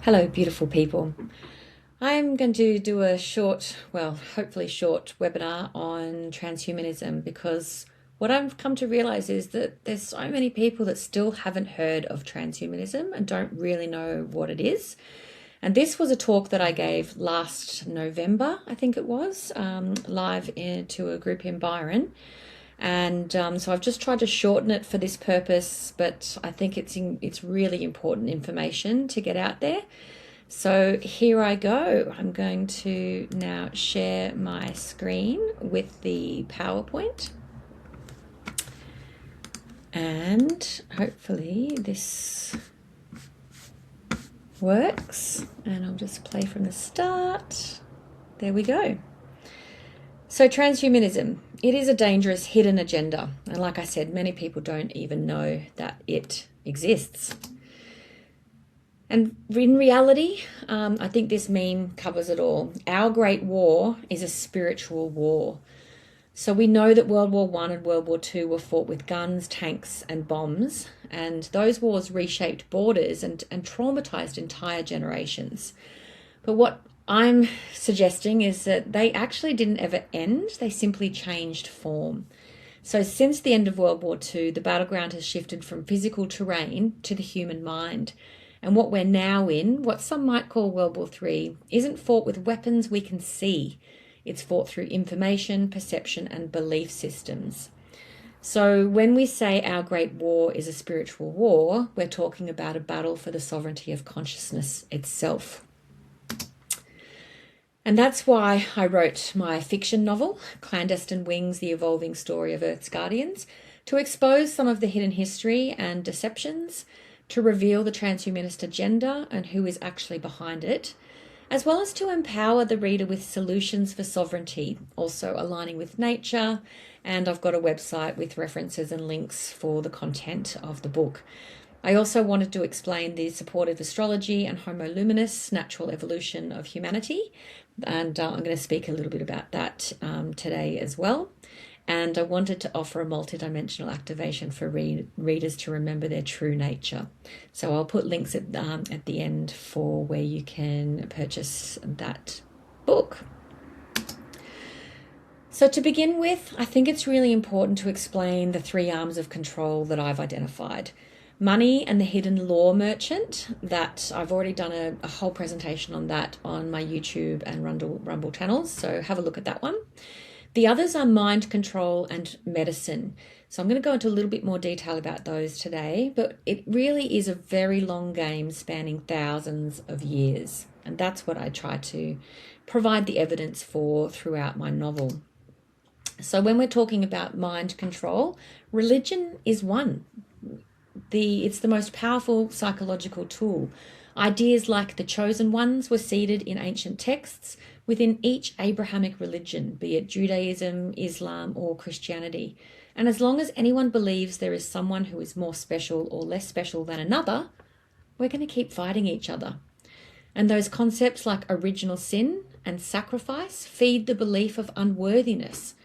Hello, beautiful people. I'm going to do a short, well, hopefully short webinar on transhumanism because what I've come to realize is that there's so many people that still haven't heard of transhumanism and don't really know what it is. And this was a talk that I gave last November, I think it was, live to a group in Byron. And so I've just tried to shorten it for this purpose, but I think it's really important information to get out there. So here I go. I'm going to now share my screen with the PowerPoint. And hopefully this works. And I'll just play from the start. There we go. So transhumanism, it is a dangerous hidden agenda. And like I said, many people don't even know that it exists. And in reality, I think this meme covers it all. Our great war is a spiritual war. So we know that World War I and World War II were fought with guns, tanks, and bombs. And those wars reshaped borders and traumatized entire generations. But what I'm suggesting is that they actually didn't ever end. They simply changed form. So since the end of World War II, the battleground has shifted from physical terrain to the human mind. And what we're now in, what some might call World War III, isn't fought with weapons we can see. It's fought through information, perception, and belief systems. So when we say our great war is a spiritual war, we're talking about a battle for the sovereignty of consciousness itself. And that's why I wrote my fiction novel, Clandestine Wings, The Evolving Story of Earth's Guardians, to expose some of the hidden history and deceptions, to reveal the transhumanist agenda and who is actually behind it, as well as to empower the reader with solutions for sovereignty, also aligning with nature. And I've got a website with references and links for the content of the book. I also wanted to explain the supportive astrology and Homo luminous, natural evolution of humanity. And I'm going to speak a little bit about that today as well. And I wanted to offer a multidimensional activation for readers to remember their true nature. So I'll put links at the end for where you can purchase that book. So to begin with, I think it's really important to explain the three arms of control that I've identified. Money and the hidden law merchant, that I've already done a whole presentation on that on my YouTube and Rumble channels. So have a look at that one. The others are mind control and medicine. So I'm going to go into a little bit more detail about those today, but it really is a very long game spanning thousands of years. And that's what I try to provide the evidence for throughout my novel. So when we're talking about mind control, religion is one. It's the most powerful psychological tool. Ideas like the chosen ones were seeded in ancient texts within each Abrahamic religion, be it Judaism, Islam, or Christianity. And as long as anyone believes there is someone who is more special or less special than another, we're going to keep fighting each other. And those concepts like original sin and sacrifice feed the belief of unworthiness,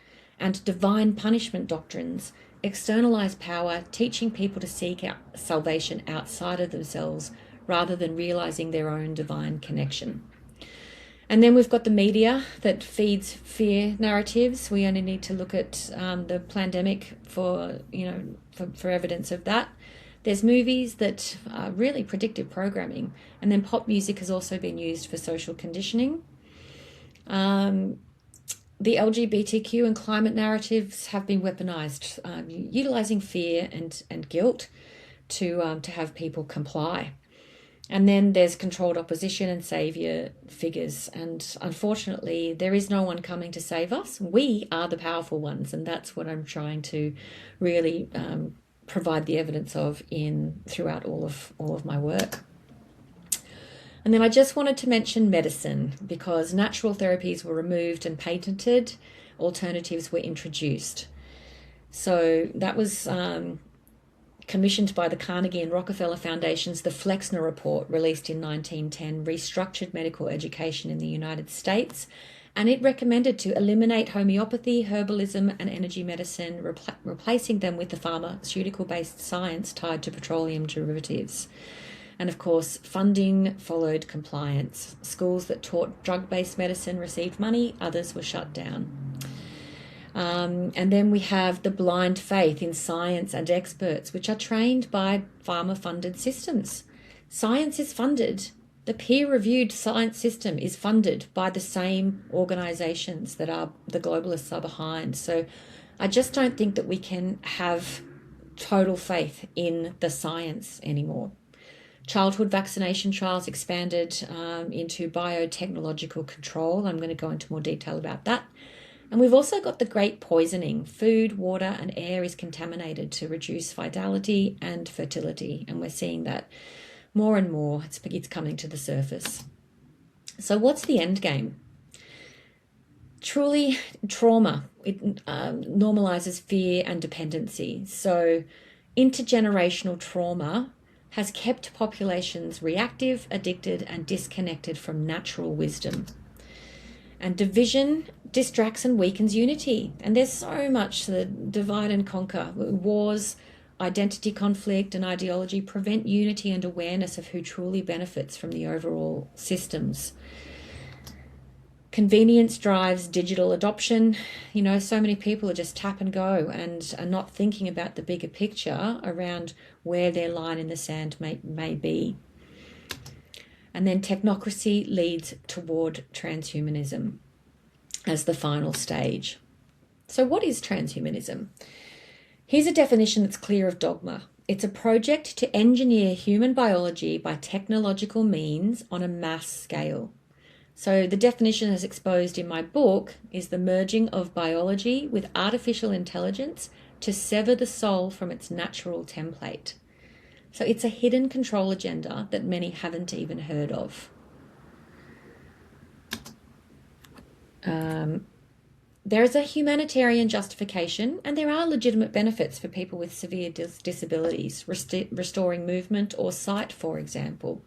and divine punishment doctrines externalize power, teaching people to seek out salvation outside of themselves rather than realizing their own divine connection. And then we've got the media that feeds fear narratives. We only need to look at the pandemic for evidence of that. There's movies that are really predictive programming, and then pop music has also been used for social conditioning. The LGBTQ and climate narratives have been weaponized, utilizing fear and guilt to have people comply. And then there's controlled opposition and savior figures. And unfortunately, there is no one coming to save us. We are the powerful ones. And that's what I'm trying to really provide the evidence of throughout all of my work. And then I just wanted to mention medicine, because natural therapies were removed and patented, alternatives were introduced. So that was commissioned by the Carnegie and Rockefeller Foundations. The Flexner Report, released in 1910, restructured medical education in the United States, and it recommended to eliminate homeopathy, herbalism, and energy medicine, replacing them with the pharmaceutical-based science tied to petroleum derivatives. And of course, funding followed compliance. Schools that taught drug-based medicine received money, others were shut down. And then we have the blind faith in science and experts, which are trained by pharma-funded systems. Science is funded. The peer-reviewed science system is funded by the same organisations that are the globalists are behind. So I just don't think that we can have total faith in the science anymore. Childhood vaccination trials expanded into biotechnological control. I'm going to go into more detail about that. And we've also got the great poisoning. Food, water, and air is contaminated to reduce vitality and fertility. And we're seeing that more and more. It's coming to the surface. So what's the end game? Truly, trauma. It normalizes fear and dependency. So intergenerational trauma has kept populations reactive, addicted, and disconnected from natural wisdom. And division distracts and weakens unity. And there's so much to divide and conquer. Wars, identity conflict, and ideology prevent unity and awareness of who truly benefits from the overall systems. Convenience drives digital adoption. You know, so many people are just tap and go and are not thinking about the bigger picture around where their line in the sand may be. And then technocracy leads toward transhumanism as the final stage. So what is transhumanism? Here's a definition that's clear of dogma. It's a project to engineer human biology by technological means on a mass scale. So the definition as exposed in my book is the merging of biology with artificial intelligence to sever the soul from its natural template. So it's a hidden control agenda that many haven't even heard of. There is a humanitarian justification, and there are legitimate benefits for people with severe disabilities, restoring movement or sight, for example.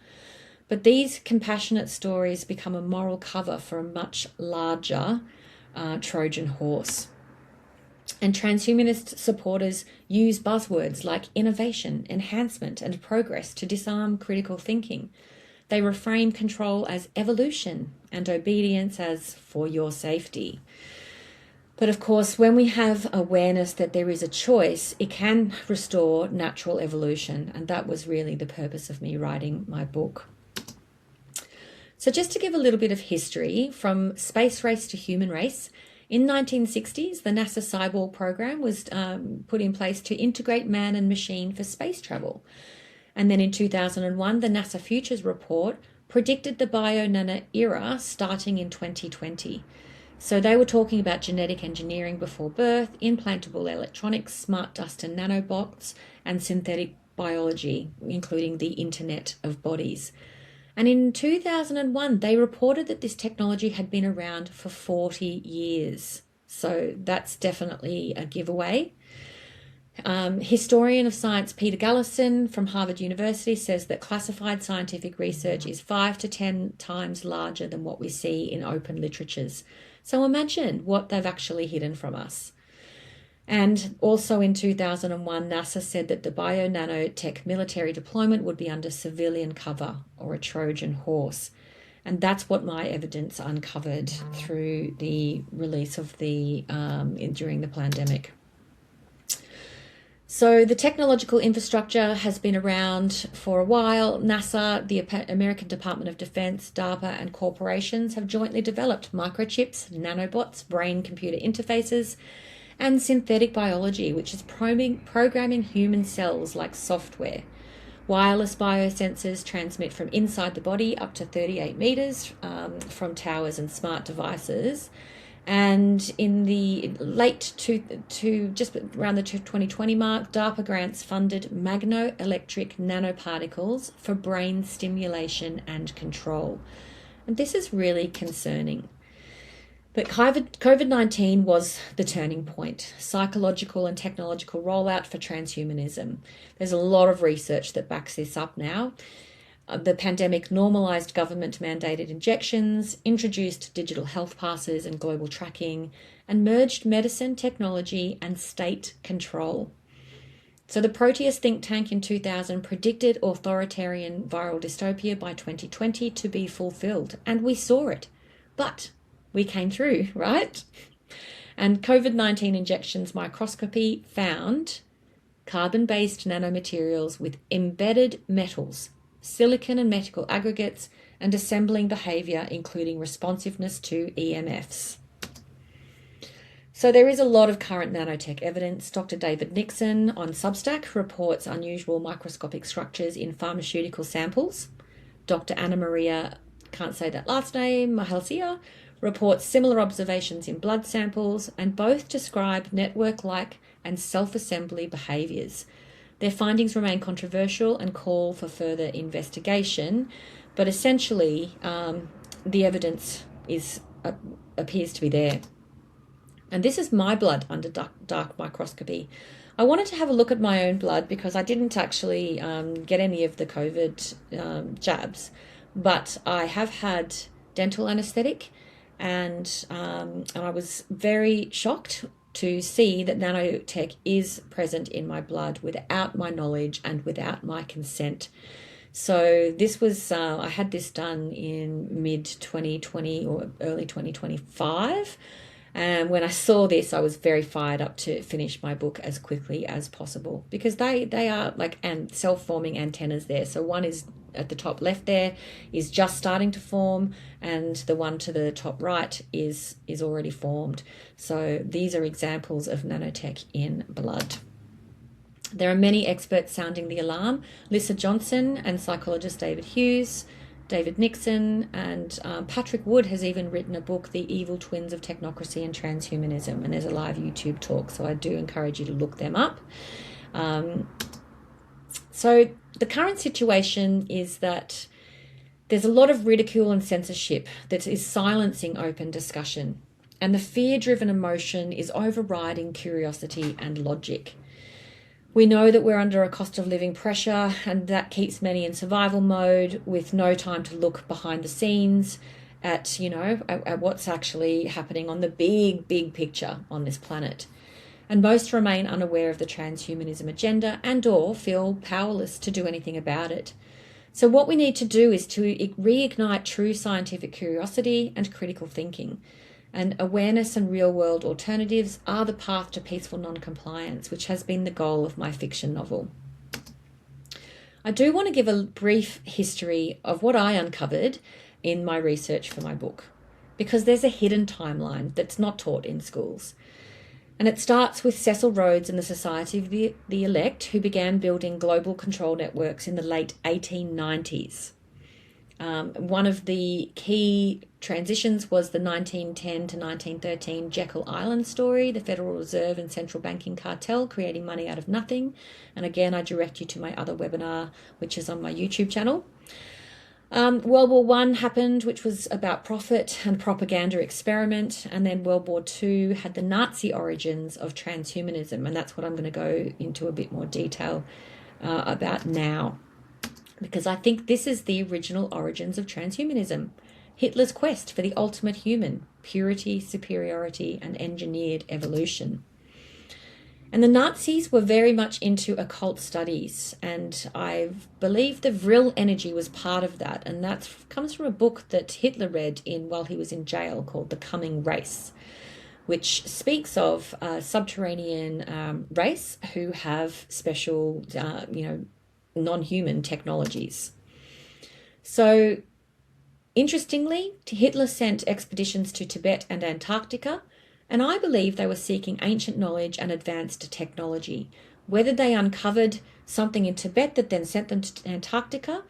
But these compassionate stories become a moral cover for a much larger Trojan horse. And transhumanist supporters use buzzwords like innovation, enhancement, and progress to disarm critical thinking. They reframe control as evolution and obedience as for your safety. But of course, when we have awareness that there is a choice, it can restore natural evolution. And that was really the purpose of me writing my book. So just to give a little bit of history, from space race to human race, in 1960s, the NASA Cyborg program was put in place to integrate man and machine for space travel. And then in 2001, the NASA Futures Report predicted the bio-nano era starting in 2020. So they were talking about genetic engineering before birth, implantable electronics, smart dust and nanobots, and synthetic biology, including the Internet of Bodies. And in 2001, they reported that this technology had been around for 40 years. So that's definitely a giveaway. Historian of science Peter Gallison from Harvard University says that classified scientific research is 5 to 10 times larger than what we see in open literatures. So imagine what they've actually hidden from us. And also in 2001, NASA said that the bio-nanotech military deployment would be under civilian cover, or a Trojan horse. And that's what my evidence uncovered through the release of during the pandemic. So the technological infrastructure has been around for a while. NASA, the American Department of Defense, DARPA, and corporations have jointly developed microchips, nanobots, brain-computer interfaces, and synthetic biology, which is programming human cells like software. Wireless biosensors transmit from inside the body up to 38 meters from towers and smart devices. And in the late to just around the 2020 mark, DARPA grants funded magnoelectric nanoparticles for brain stimulation and control. And this is really concerning. But COVID-19 was the turning point, psychological and technological rollout for transhumanism. There's a lot of research that backs this up now. The pandemic normalized government-mandated injections, introduced digital health passes and global tracking, and merged medicine, technology, and state control. So the Proteus think tank in 2000 predicted authoritarian viral dystopia by 2020 to be fulfilled, and we saw it. But we came through, right? And COVID-19 injections microscopy found carbon-based nanomaterials with embedded metals, silicon and metal aggregates, and assembling behavior, including responsiveness to EMFs. So there is a lot of current nanotech evidence. Dr. David Nixon on Substack reports unusual microscopic structures in pharmaceutical samples. Dr. Anna Maria, can't say that last name, Mahalsia, reports similar observations in blood samples, and both describe network-like and self-assembly behaviours. Their findings remain controversial and call for further investigation, but essentially the evidence appears to be there. And this is my blood under dark microscopy. I wanted to have a look at my own blood because I didn't actually get any of the COVID jabs, but I have had dental anaesthetic, and I was very shocked to see that nanotech is present in my blood without my knowledge and without my consent. So this was, I had this done in mid-2020 or early 2025. And when I saw this, I was very fired up to finish my book as quickly as possible, because they are like self-forming antennas there. So one is at the top left there is just starting to form, and the one to the top right is already formed. So these are examples of nanotech in blood. There are many experts sounding the alarm. Lisa Johnson and psychologist David Hughes, David Nixon, and Patrick Wood has even written a book, The Evil Twins of Technocracy and Transhumanism, and there's a live YouTube talk, so I do encourage you to look them up. So the current situation is that there's a lot of ridicule and censorship that is silencing open discussion, and the fear-driven emotion is overriding curiosity and logic. We know that we're under a cost of living pressure, and that keeps many in survival mode with no time to look behind the scenes at what's actually happening on the big picture on this planet. And most remain unaware of the transhumanism agenda and/or feel powerless to do anything about it. So what we need to do is to reignite true scientific curiosity and critical thinking. And awareness and real-world alternatives are the path to peaceful non-compliance, which has been the goal of my fiction novel. I do want to give a brief history of what I uncovered in my research for my book, because there's a hidden timeline that's not taught in schools. And it starts with Cecil Rhodes and the Society of the Elect, who began building global control networks in the late 1890s. One of the key transitions was the 1910 to 1913 Jekyll Island story, the Federal Reserve and central banking cartel creating money out of nothing. And again, I direct you to my other webinar, which is on my YouTube channel. World War I happened, which was about profit and propaganda experiment. And then World War II had the Nazi origins of transhumanism. And that's what I'm going to go into a bit more detail about now, because I think this is the original origins of transhumanism. Hitler's quest for the ultimate human, purity, superiority, and engineered evolution. And the Nazis were very much into occult studies, and I believe the Vril energy was part of that, and that comes from a book that Hitler read while he was in jail called The Coming Race, which speaks of a subterranean race who have special, non-human technologies. So, interestingly, Hitler sent expeditions to Tibet and Antarctica, and I believe they were seeking ancient knowledge and advanced technology. Whether they uncovered something in Tibet that then sent them to Antarctica,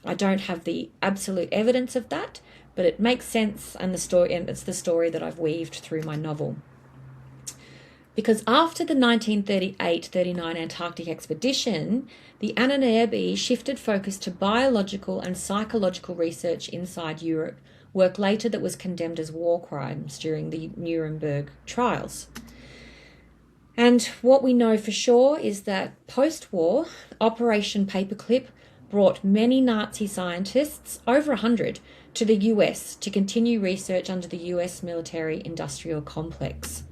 I don't have the absolute evidence of that, but it makes sense, and it's the story that I've weaved through my novel. Because after the 1938-39 Antarctic expedition, the Anunnaki shifted focus to biological and psychological research inside Europe, work later that was condemned as war crimes during the Nuremberg trials. And what we know for sure is that post-war, Operation Paperclip brought many Nazi scientists, over 100, to the US to continue research under the US military-industrial complex.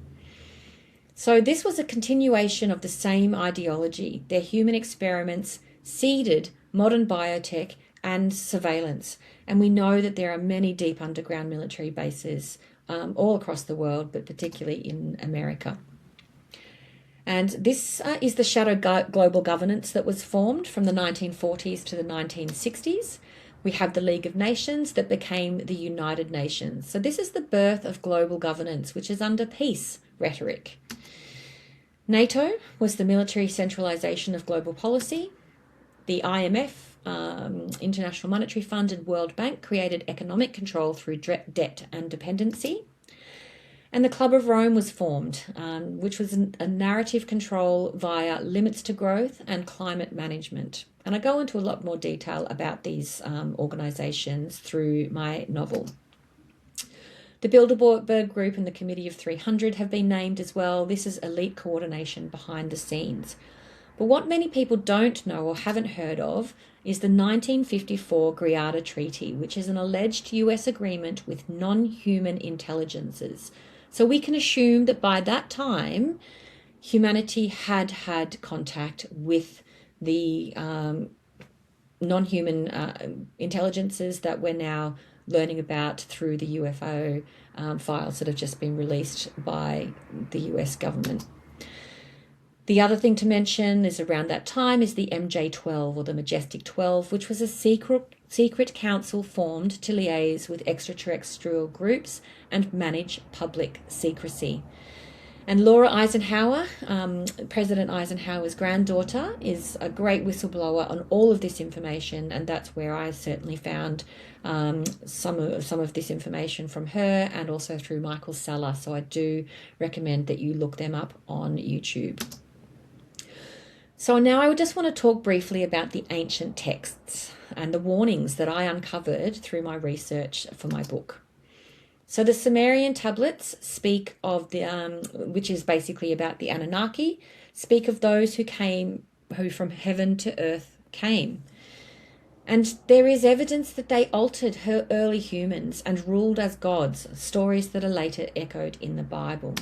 So this was a continuation of the same ideology. Their human experiments seeded modern biotech and surveillance. And we know that there are many deep underground military bases all across the world, but particularly in America. And this is the shadow global governance that was formed from the 1940s to the 1960s. We have the League of Nations that became the United Nations. So this is the birth of global governance, which is under peace rhetoric. NATO was the military centralization of global policy. The IMF, International Monetary Fund, and World Bank created economic control through debt and dependency. And the Club of Rome was formed, which was a narrative control via limits to growth and climate management. And I go into a lot more detail about these organisations through my novel. The Bilderberg Group and the Committee of 300 have been named as well. This is elite coordination behind the scenes. But what many people don't know or haven't heard of is the 1954 Greada Treaty, which is an alleged US agreement with non-human intelligences. So we can assume that by that time, humanity had had contact with the non-human intelligences that we're now learning about through the UFO files that have just been released by the US government. The other thing to mention is around that time is the MJ-12 or the Majestic 12, which was a secret council formed to liaise with extraterrestrial groups and manage public secrecy. And Laura Eisenhower, President Eisenhower's granddaughter, is a great whistleblower on all of this information, and that's where I certainly found some of this information from her and also through Michael Salla. So I do recommend that you look them up on YouTube. So now I just want to talk briefly about the ancient texts and the warnings that I uncovered through my research for my book. So the Sumerian tablets speak of which is basically about the Anunnaki, speak of those who from heaven to earth came. And there is evidence that they altered her early humans and ruled as gods, stories that are later echoed in the Bible.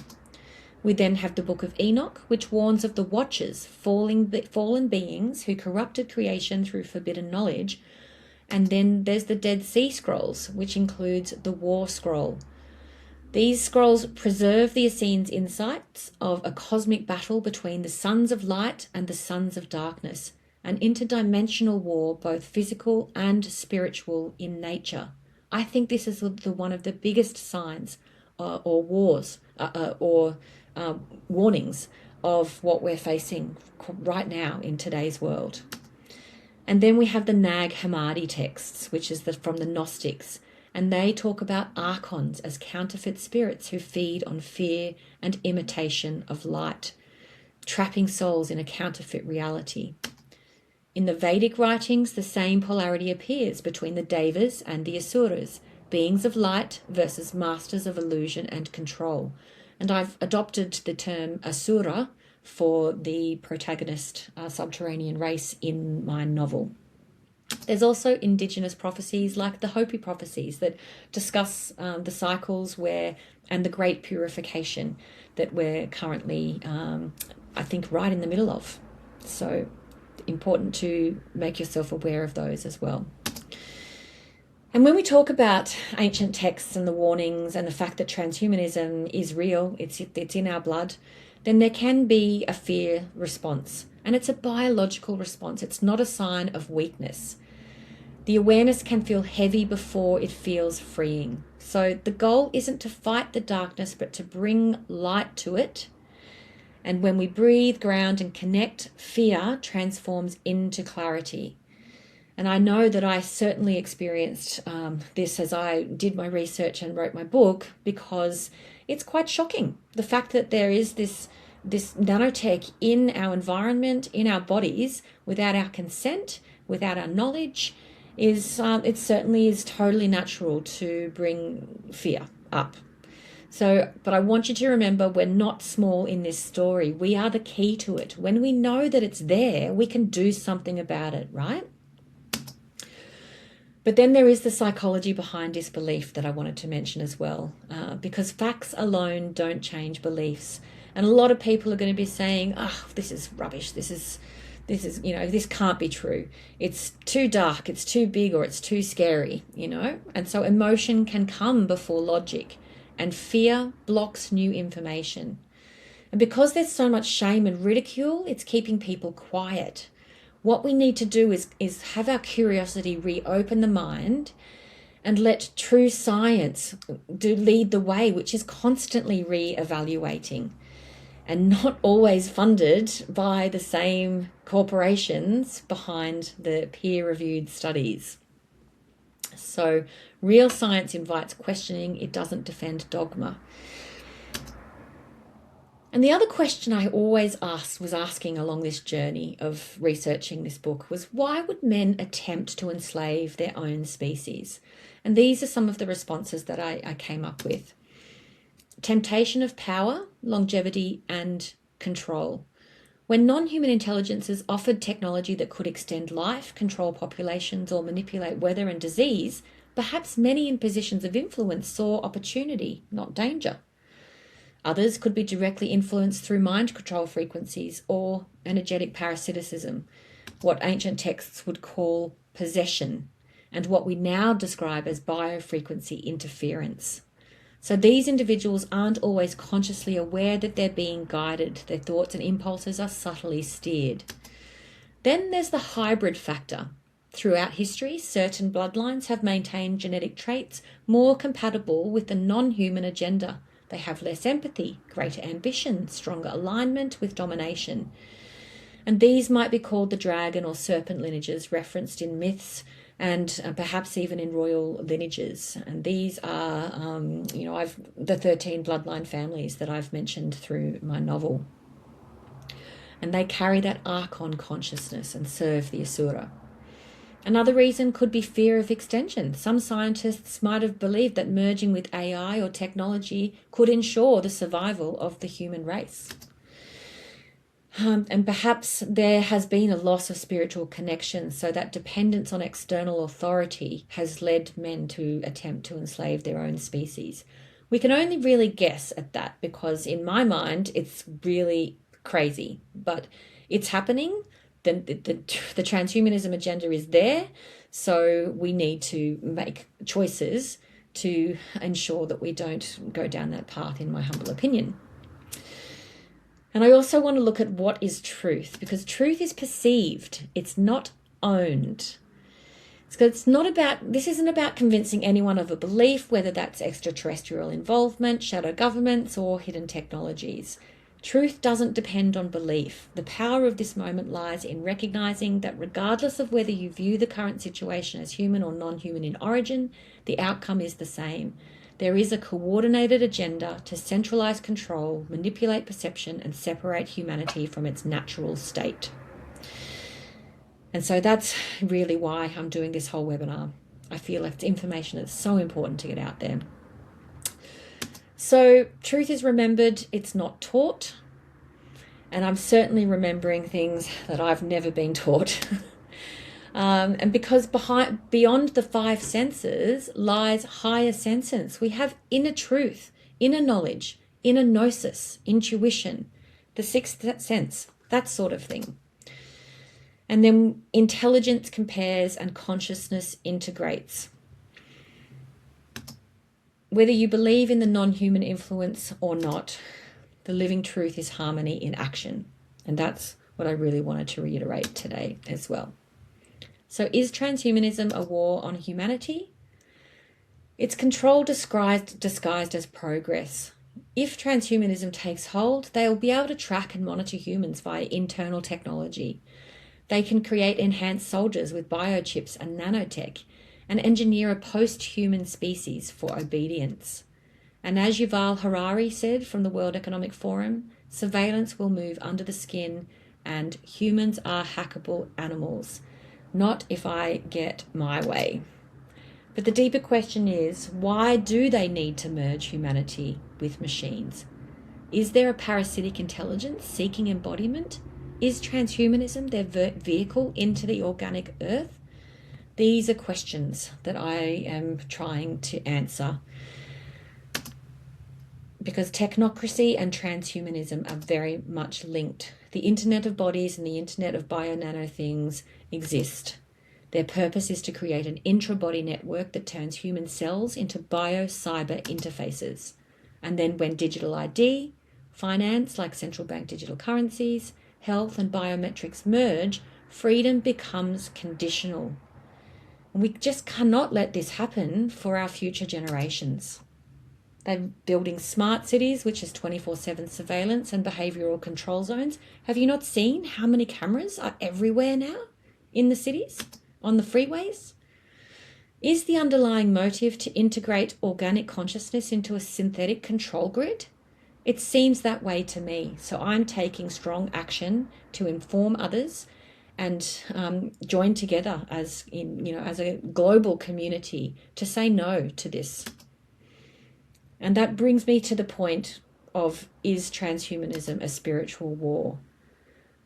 We then have the Book of Enoch, which warns of the Watchers, fallen beings who corrupted creation through forbidden knowledge. And then there's the Dead Sea Scrolls, which includes the War Scroll. These scrolls preserve the Essenes' insights of a cosmic battle between the sons of light and the sons of darkness, an interdimensional war, both physical and spiritual in nature. I think this is one of the biggest signs or wars or warnings of what we're facing right now in today's world. And then we have the Nag Hammadi texts, which is from the Gnostics, and they talk about archons as counterfeit spirits who feed on fear and imitation of light, trapping souls in a counterfeit reality. In the Vedic writings, the same polarity appears between the Devas and the Asuras, beings of light versus masters of illusion and control. And I've adopted the term Asura for the protagonist subterranean race in my novel. There's also indigenous prophecies like the Hopi prophecies that discuss the cycles and the great purification that we're currently, I think, right in the middle of. So important to make yourself aware of those as well. And when we talk about ancient texts and the warnings and the fact that transhumanism is real, it's in our blood, then there can be a fear response. And it's a biological response. It's not a sign of weakness. The awareness can feel heavy before it feels freeing. So the goal isn't to fight the darkness, but to bring light to it. And when we breathe, ground, and connect, fear transforms into clarity. And I know that I certainly experienced this as I did my research and wrote my book, because it's quite shocking. The fact that there is this nanotech in our environment, in our bodies, without our consent, without our knowledge, it certainly is totally natural to bring fear up. So, but I want you to remember, we're not small in this story. We are the key to it. When we know that it's there, we can do something about it, right? But then there is the psychology behind disbelief that I wanted to mention as well, because facts alone don't change beliefs. And a lot of people are going to be saying, oh, this is rubbish. This is, this can't be true. It's too dark, it's too big, or it's too scary, And so emotion can come before logic, and fear blocks new information. And because there's so much shame and ridicule, it's keeping people quiet. What we need to do is have our curiosity reopen the mind and let true science lead the way, which is constantly re-evaluating and not always funded by the same corporations behind the peer-reviewed studies. So real science invites questioning, it doesn't defend dogma. And the other question I always was asking along this journey of researching this book was, why would men attempt to enslave their own species? And these are some of the responses that I came up with. Temptation of power, longevity, and control. When non-human intelligence is offered technology that could extend life, control populations, or manipulate weather and disease, perhaps many in positions of influence saw opportunity, not danger. Others could be directly influenced through mind control frequencies or energetic parasitism, what ancient texts would call possession, and what we now describe as biofrequency interference. So these individuals aren't always consciously aware that they're being guided. Their thoughts and impulses are subtly steered. Then there's the hybrid factor. Throughout history, certain bloodlines have maintained genetic traits more compatible with the non-human agenda. They have less empathy, greater ambition, stronger alignment with domination. And these might be called the dragon or serpent lineages referenced in myths and perhaps even in royal lineages. And these are, the 13 bloodline families that I've mentioned through my novel. And they carry that archon consciousness and serve the Asura. Another reason could be fear of extension. Some scientists might have believed that merging with AI or technology could ensure the survival of the human race. And perhaps there has been a loss of spiritual connection, so that dependence on external authority has led men to attempt to enslave their own species. We can only really guess at that because in my mind, it's really crazy, but it's happening. The transhumanism agenda is there, so we need to make choices to ensure that we don't go down that path, in my humble opinion. And I also want to look at what is truth, because truth is perceived, it's not owned. This isn't about convincing anyone of a belief, whether that's extraterrestrial involvement, shadow governments, or hidden technologies. Truth doesn't depend on belief. The power of this moment lies in recognizing that regardless of whether you view the current situation as human or non-human in origin, the outcome is the same. There is a coordinated agenda to centralize control, manipulate perception, and separate humanity from its natural state. And so that's really why I'm doing this whole webinar. I feel like it's information that's so important to get out there. So truth is remembered, it's not taught. And I'm certainly remembering things that I've never been taught. And because beyond the five senses lies higher senses. We have inner truth, inner knowledge, inner gnosis, intuition, the sixth sense, that sort of thing. And then intelligence compares and consciousness integrates. Whether you believe in the non-human influence or not, the living truth is harmony in action. And that's what I really wanted to reiterate today as well. So is transhumanism a war on humanity? It's control disguised as progress. If transhumanism takes hold, they will be able to track and monitor humans via internal technology. They can create enhanced soldiers with biochips and nanotech and engineer a post-human species for obedience. And as Yuval Harari said from the World Economic Forum, surveillance will move under the skin and humans are hackable animals. Not if I get my way. But the deeper question is, why do they need to merge humanity with machines? Is there a parasitic intelligence seeking embodiment? Is transhumanism their vehicle into the organic earth? These are questions that I am trying to answer. because technocracy and transhumanism are very much linked. The Internet of Bodies and the Internet of Bio-Nano Things exist. Their purpose is to create an intra-body network that turns human cells into bio-cyber interfaces. And then when digital ID, finance like central bank digital currencies, health and biometrics merge, freedom becomes conditional. And we just cannot let this happen for our future generations. They're building smart cities, which is 24/7 surveillance and behavioural control zones. Have you not seen how many cameras are everywhere now in the cities, on the freeways? Is the underlying motive to integrate organic consciousness into a synthetic control grid? It seems that way to me. So I'm taking strong action to inform others and join together as a global community to say no to this. And that brings me to the point of, is transhumanism a spiritual war?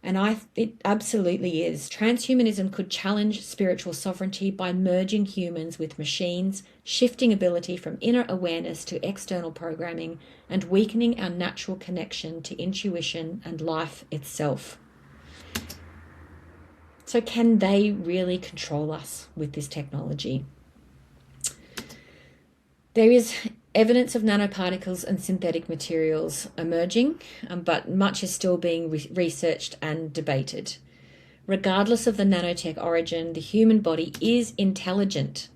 And it absolutely is. Transhumanism could challenge spiritual sovereignty by merging humans with machines, shifting ability from inner awareness to external programming, and weakening our natural connection to intuition and life itself. So can they really control us with this technology? There is evidence of nanoparticles and synthetic materials emerging, but much is still being researched and debated. Regardless of the nanotech origin, the human body is intelligent,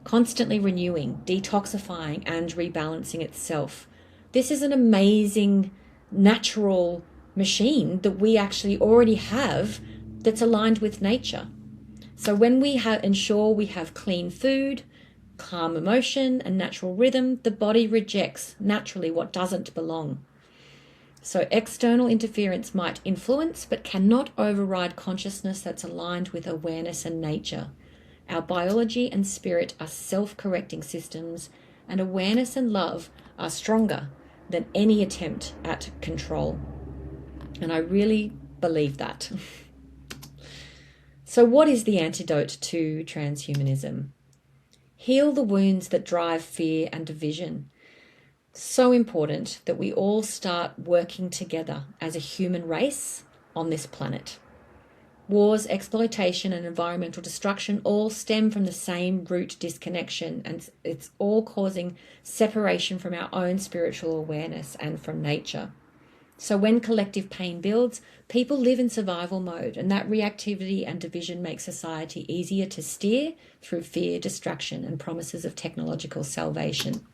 constantly renewing, detoxifying, and rebalancing itself. This is an amazing natural machine that we actually already have that's aligned with nature. So when we ensure we have clean food, calm emotion, and natural rhythm, the body rejects naturally what doesn't belong. So external interference might influence, but cannot override consciousness that's aligned with awareness and nature. Our biology and spirit are self-correcting systems, and awareness and love are stronger than any attempt at control. And I really believe that. So what is the antidote to transhumanism? Heal the wounds that drive fear and division. So important that we all start working together as a human race on this planet. Wars, exploitation, and environmental destruction all stem from the same root disconnection, and it's all causing separation from our own spiritual awareness and from nature. So when collective pain builds, people live in survival mode, and that reactivity and division make society easier to steer through fear, distraction, and promises of technological salvation.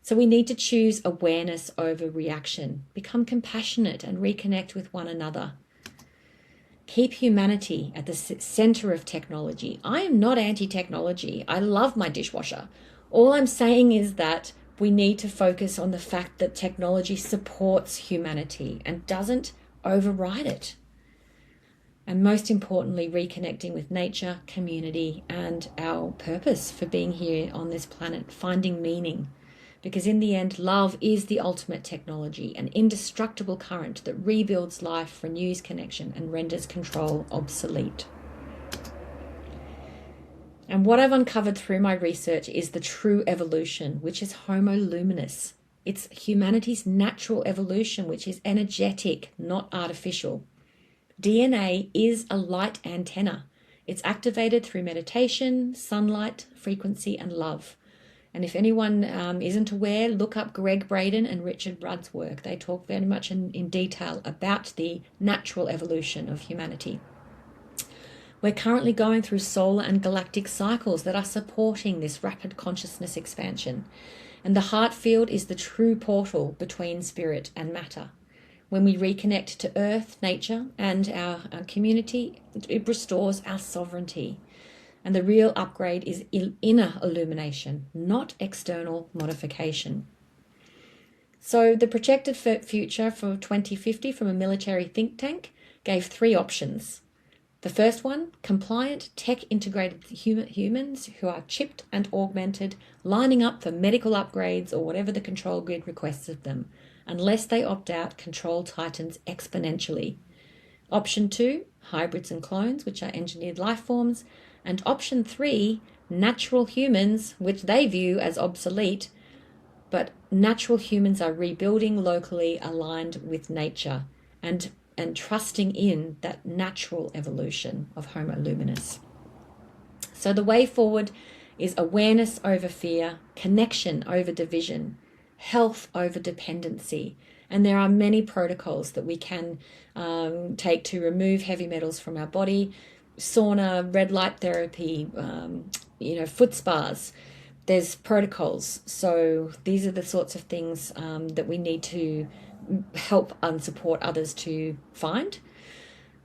So we need to choose awareness over reaction, become compassionate, and reconnect with one another. Keep humanity at the center of technology. I am not anti-technology. I love my dishwasher. All I'm saying is that we need to focus on the fact that technology supports humanity and doesn't override it. And most importantly, reconnecting with nature, community, and our purpose for being here on this planet, finding meaning. Because in the end, love is the ultimate technology, an indestructible current that rebuilds life, renews connection, and renders control obsolete. And what I've uncovered through my research is the true evolution, which is Homo luminous. It's humanity's natural evolution, which is energetic, not artificial. DNA is a light antenna. It's activated through meditation, sunlight, frequency, and love. And if anyone isn't aware, look up Greg Braden and Richard Rudd's work. They talk very much in detail about the natural evolution of humanity. We're currently going through solar and galactic cycles that are supporting this rapid consciousness expansion. And the heart field is the true portal between spirit and matter. When we reconnect to earth, nature, and our community, it restores our sovereignty. And the real upgrade is inner illumination, not external modification. So the projected future for 2050 from a military think tank gave 3 options. The first one, compliant, tech-integrated humans who are chipped and augmented, lining up for medical upgrades or whatever the control grid requests of them. Unless they opt out, control tightens exponentially. Option 2, hybrids and clones, which are engineered life forms. And option 3, natural humans, which they view as obsolete, but natural humans are rebuilding locally aligned with nature and trusting in that natural evolution of Homo luminous. So the way forward is awareness over fear, connection over division, health over dependency. And there are many protocols that we can take to remove heavy metals from our body: sauna, red light therapy, foot spas. There's protocols. So these are the sorts of things that we need to help and support others to find.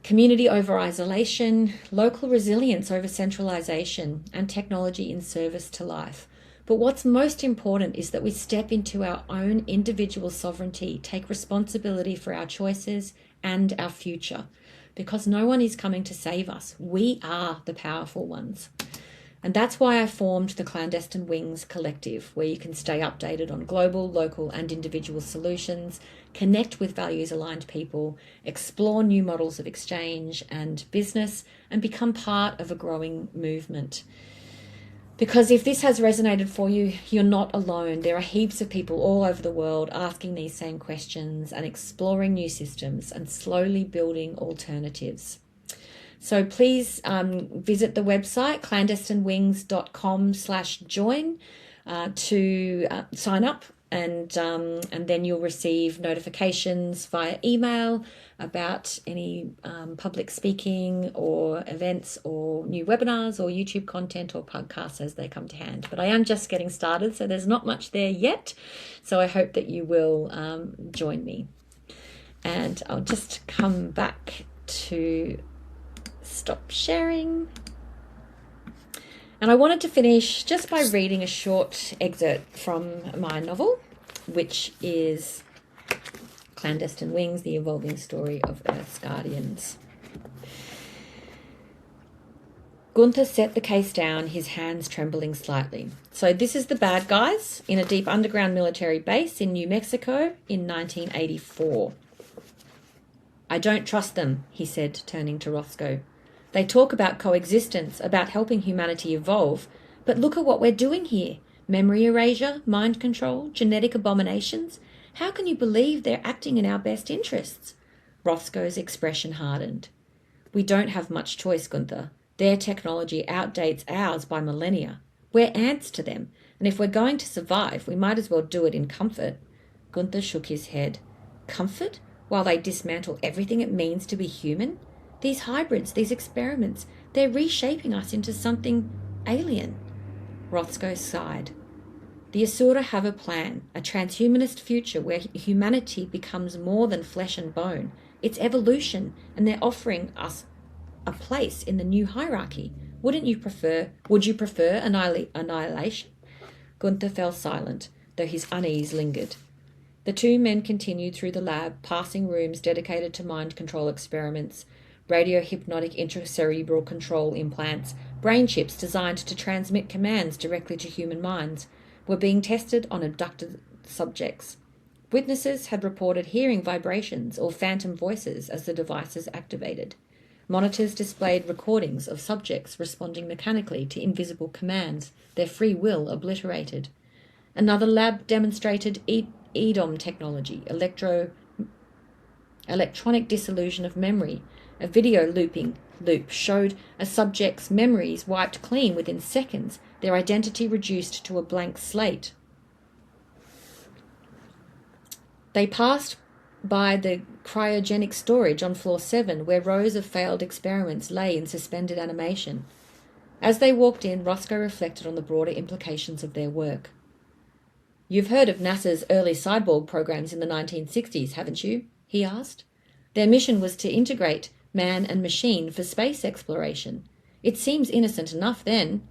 Community over isolation, local resilience over centralization, and technology in service to life. But what's most important is that we step into our own individual sovereignty, take responsibility for our choices and our future, because no one is coming to save us. We are the powerful ones. And that's why I formed the Clandestine Wings Collective, where you can stay updated on global, local, and individual solutions, connect with values-aligned people, explore new models of exchange and business, and become part of a growing movement. Because if this has resonated for you, you're not alone. There are heaps of people all over the world asking these same questions and exploring new systems and slowly building alternatives. So please visit the website clandestinewings.com/join to sign up, and then you'll receive notifications via email about any public speaking or events or new webinars or YouTube content or podcasts as they come to hand. But I am just getting started, so there's not much there yet. So I hope that you will join me. And I'll just come back to stop sharing. And I wanted to finish just by reading a short excerpt from my novel, which is Clandestine Wings, The Evolving Story of Earth's Guardians. Gunther set the case down, his hands trembling slightly. So this is the bad guys in a deep underground military base in New Mexico in 1984. I don't trust them, he said, turning to Roscoe. They talk about coexistence, about helping humanity evolve, but look at what we're doing here. Memory erasure, mind control, genetic abominations. How can you believe they're acting in our best interests? Roscoe's expression hardened. We don't have much choice, Gunther. Their technology outdates ours by millennia. We're ants to them, and if we're going to survive, we might as well do it in comfort. Gunther shook his head. Comfort? While they dismantle everything it means to be human? These hybrids, these experiments, they're reshaping us into something alien. Roscoe sighed. The Asura have a plan, a transhumanist future where humanity becomes more than flesh and bone. It's evolution, and they're offering us a place in the new hierarchy. Would you prefer annihilation? Gunther fell silent, though his unease lingered. The two men continued through the lab, passing rooms dedicated to mind control experiments, radio-hypnotic intracerebral control implants, brain chips designed to transmit commands directly to human minds, were being tested on abducted subjects. Witnesses had reported hearing vibrations or phantom voices as the devices activated. Monitors displayed recordings of subjects responding mechanically to invisible commands, their free will obliterated. Another lab demonstrated EDOM technology, electronic dissolution of memory. A video loop showed a subject's memories wiped clean within seconds, their identity reduced to a blank slate. They passed by the cryogenic storage on floor 7, where rows of failed experiments lay in suspended animation. As they walked in, Roscoe reflected on the broader implications of their work. You've heard of NASA's early cyborg programs in the 1960s, haven't you? He asked. Their mission was to integrate man and machine for space exploration. It seemed innocent enough then,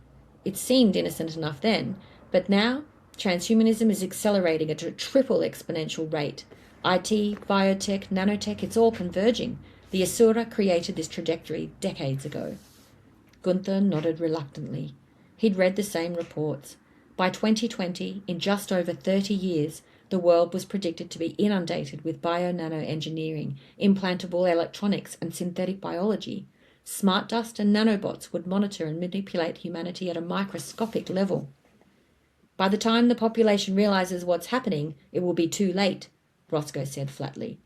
but now transhumanism is accelerating at a triple exponential rate. IT, biotech, nanotech, it's all converging. The Asura created this trajectory decades ago. Gunther nodded reluctantly. He'd read the same reports. By 2020, in just over 30 years, the world was predicted to be inundated with bio-nano-engineering, implantable electronics, and synthetic biology. Smart dust and nanobots would monitor and manipulate humanity at a microscopic level. By the time the population realizes what's happening, it will be too late, Roscoe said flatly.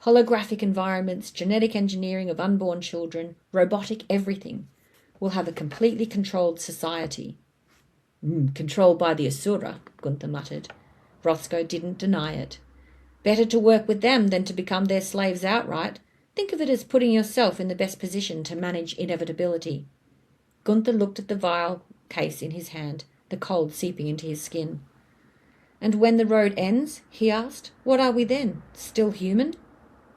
Holographic environments, genetic engineering of unborn children, robotic everything. We'll have a completely controlled society. Controlled by the Asura, Gunther muttered. Roscoe didn't deny it. Better to work with them than to become their slaves outright. Think of it as putting yourself in the best position to manage inevitability. Gunther looked at the vial case in his hand, the cold seeping into his skin. And when the road ends, he asked, what are we then? Still human?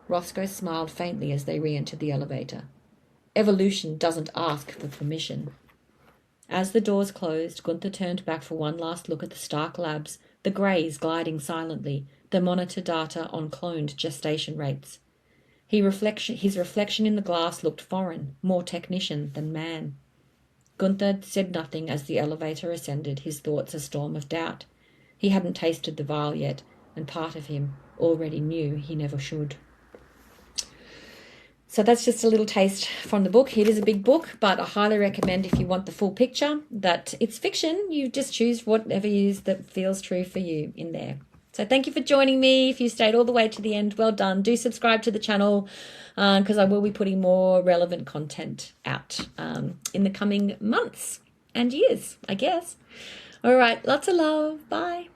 Roscoe smiled faintly as they re-entered the elevator. Evolution doesn't ask for permission. As the doors closed, Gunther turned back for one last look at the Stark labs, the greys gliding silently, the monitor data on cloned gestation rates. His reflection in the glass looked foreign, more technician than man. Gunther said nothing as the elevator ascended, his thoughts a storm of doubt. He hadn't tasted the vial yet, and part of him already knew he never should. So that's just a little taste from the book. It is a big book, but I highly recommend, if you want the full picture, that it's fiction. You just choose whatever it is that feels true for you in there. So thank you for joining me. If you stayed all the way to the end, well done. Do subscribe to the channel because I will be putting more relevant content out in the coming months and years, I guess. All right, lots of love. Bye.